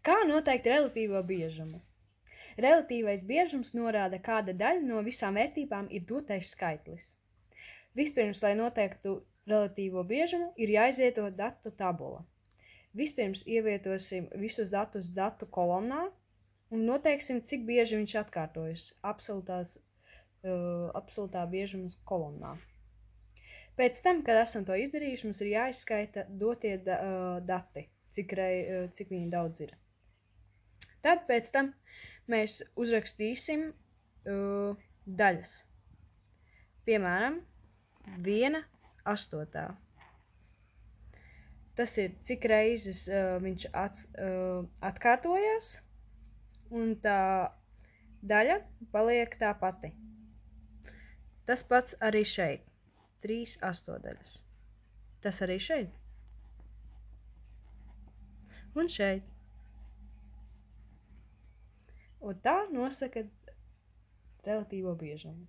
Kā noteikt relatīvo biežumu? Relatīvais biežums norāda, kāda daļa no visām vērtībām ir dotais skaitlis. Vispirms, lai noteiktu relatīvo biežumu, ir jāizvieto datu tabula. Vispirms ievietosim visus datus datu kolonnā un noteiksim, cik bieži viņš atkārtojas absolūtā biežuma kolonnā. Pēc tam, kad esam to izdarījuši, mums ir jāizskaita dotie dati, cik viņi daudz ir. Tad pēc tam mēs uzrakstīsim daļas. Piemēram, 1/8. Tas ir, cik reizes viņš atkārtojās, un tā daļa paliek tā pati. Tas pats arī šeit. 3/8. Tas arī šeit. Un šeit. Un tā nosaka relatīvo biežumu.